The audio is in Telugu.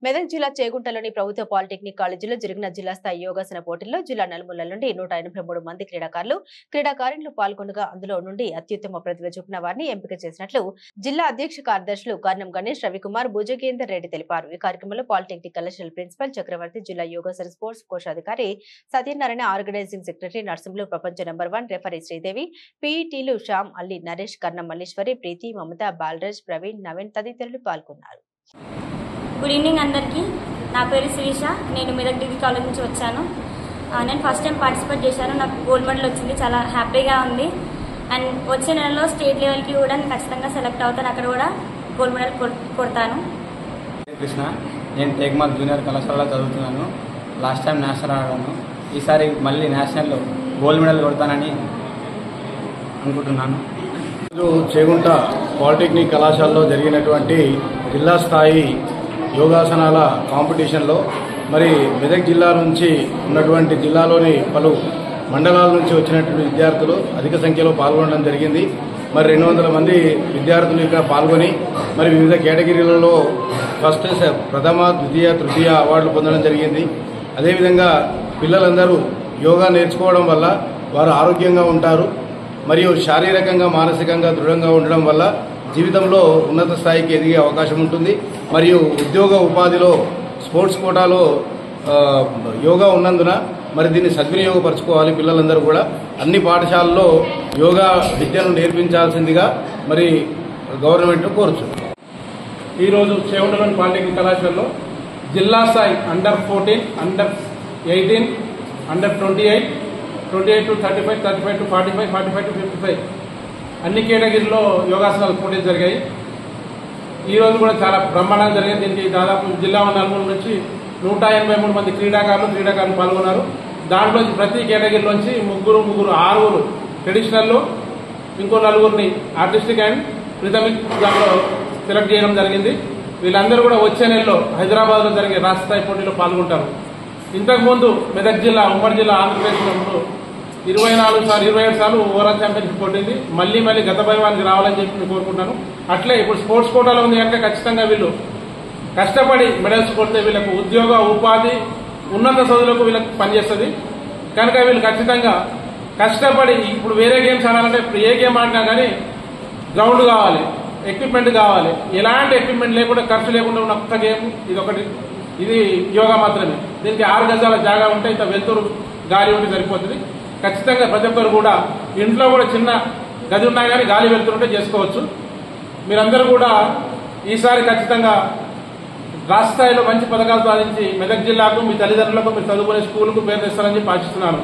మెదక్ జిల్లా చేగుంటలోని ప్రభుత్వ పాలిటెక్నిక్ కాలేజీలో జరిగిన జిల్లా స్థాయి యోగాసన పోటీల్లో జిల్లా నలుమూలల నుండి 183 మంది క్రీడాకారిణులు పాల్గొనగా అందులో నుండి అత్యుత్తమ ప్రతిభ చూపిన వారిని ఎంపిక చేసినట్లు జిల్లా అధ్యక్ష కార్యదర్శులు కర్ణం గణేష్ రవికుమార్ భుజగేందర్ రెడ్డి తెలిపారు. ఈ కార్యక్రమంలో పాలిటెక్నిక్ కళాశాల ప్రిన్సిపల్ చక్రవర్తి, జిల్లా యోగాసన స్పోర్ట్స్ కోశాధికారి సత్యనారాయణ, ఆర్గనైజింగ్ సెక్రటరీ నర్సింహులు, ప్రపంచ నెంబర్ 1 రెఫరీ శ్రీదేవి, పీఈటీలు శ్యామ్, అల్లి, నరేష్, కర్ణం మల్లేశ్వరి, ప్రీతి, మమత, బాలరాజ్, ప్రవీణ్, నవీన్ తదితరులు పాల్గొన్నారు. గుడ్ ఈవినింగ్ అందరికీ. నా పేరు శ్రీష. నేను మెదక్ డిగ్రీ కాలేజ్ నుంచి వచ్చాను. నేను ఫస్ట్ టైం పార్టిసిపేట్ చేశాను. నాకు గోల్డ్ మెడల్ వచ్చింది. చాలా హ్యాపీగా ఉంది. అండ్ వచ్చే నెలలో స్టేట్ లెవెల్కి కూడా ఖచ్చితంగా సెలెక్ట్ అవుతాను. అక్కడ కూడా గోల్డ్ మెడల్ కొడతాను. కృష్ణ, నేను టేక్మాల్ జూనియర్ కళాశాలలో చదువుతున్నాను. లాస్ట్ టైం నేషనల్ ఆడాను. ఈసారి మళ్ళీ నేషనల్లో గోల్డ్ మెడల్ కొడతానని అనుకుంటున్నాను. చేగుంట పాలిటెక్నిక్ కళాశాలలో జరిగినటువంటి జిల్లా స్థాయి యోగాసనాల కాంపిటీషన్లో మరి మెదక్ జిల్లా నుంచి ఉన్నటువంటి జిల్లాలోని పలు మండలాల నుంచి వచ్చినటువంటి విద్యార్థులు అధిక సంఖ్యలో పాల్గొనడం జరిగింది. మరి 200 మంది విద్యార్థులు ఇక్కడ పాల్గొని మరి వివిధ కేటగిరీలలో ఫస్ట్, ప్రథమ, ద్వితీయ, తృతీయ అవార్డులు పొందడం జరిగింది. అదేవిధంగా పిల్లలందరూ యోగా నేర్చుకోవడం వల్ల వారు ఆరోగ్యంగా ఉంటారు. మరియు శారీరకంగా, మానసికంగా దృఢంగా ఉండడం వల్ల జీవితంలో ఉన్నత స్థాయికి ఎదిగే అవకాశం ఉంటుంది. మరియు ఉద్యోగ ఉపాధిలో స్పోర్ట్స్ కోటాలో యోగా ఉన్నందున మరి దీన్ని సద్వినియోగపరచుకోవాలి. పిల్లలందరూ కూడా అన్ని పాఠశాలల్లో యోగా విద్యను నేర్పించాల్సిందిగా మరి గవర్నమెంట్ను కోరుచున్నాం. ఈరోజు చేగుంటలోని పాలిటెక్నిక్ కళాశాలలో జిల్లా స్థాయి under 14, under 18, under 28, 28 to 35, 35 to 45, 45 to 55 అన్ని కేటగిరీలో యోగాసనాలు పోటీలు జరిగాయి. ఈరోజు కూడా చాలా బ్రహ్మాండంగా జరిగాయి. దీనికి దాదాపు జిల్లా నలుమూల నుంచి 183 మంది క్రీడాకారులు పాల్గొన్నారు. దాంట్లో ప్రతి కేటగిరీలోంచి ఆరుగురు ట్రెడిషనల్, ఇంకో 4 ఆర్టిస్టిక్ అండ్ రిథమిక్ దాంట్లో సెలెక్ట్ చేయడం జరిగింది. వీళ్ళందరూ కూడా వచ్చే నెలలో హైదరాబాద్లో జరిగే రాష్ట్ర స్థాయి పోటీలో పాల్గొంటారు. ఇంతకుముందు మెదక్ జిల్లా, ఉమ్మడి జిల్లా ఆంధ్రప్రదేశ్లో 27 సార్లు ఓవరాల్ ఛాంపియన్షిప్ కొట్టింది. మళ్ళీ గత వైభవానికి రావాలని చెప్పి నేను కోరుకుంటాను. అట్లే ఇప్పుడు స్పోర్ట్స్ కోటాలో ఉంది కనుక ఖచ్చితంగా వీళ్ళు కష్టపడి మెడల్స్ కొడితే వీళ్ళకు ఉద్యోగ ఉపాధి, ఉన్నత చదువులకు వీళ్ళకి పనిచేస్తుంది. కనుక వీళ్ళు ఖచ్చితంగా కష్టపడి ఇప్పుడు వేరే గేమ్స్ ఆడాలంటే ఏ గేమ్ ఆడినా కానీ గ్రౌండ్ కావాలి, ఎక్విప్మెంట్ కావాలి. ఎలాంటి ఎక్విప్మెంట్ లేకుండా, ఖర్చు లేకుండా ఉన్న ఒక్క గేమ్ ఇదొకటి. ఇది యోగా మాత్రమే. దీనికి 6 గజాల జాగా ఉంటే ఇంత వెలుతురు, గాలి ఉంటే సరిపోతుంది. ఖచ్చితంగా ప్రతి ఒక్కరు కూడా ఇంట్లో కూడా చిన్న గది ఉన్నా కానీ గాలి వెళ్తుంటే చేసుకోవచ్చు. మీరందరూ కూడా ఈసారి ఖచ్చితంగా రాష్ట్ర స్థాయిలో మంచి పథకాలు సాధించి మెదక్ జిల్లాకు, మీ తల్లిదండ్రులకు, మీరు చదువుకునే స్కూల్కు పేరు తెస్తారని చెప్పి ఆశిస్తున్నాను.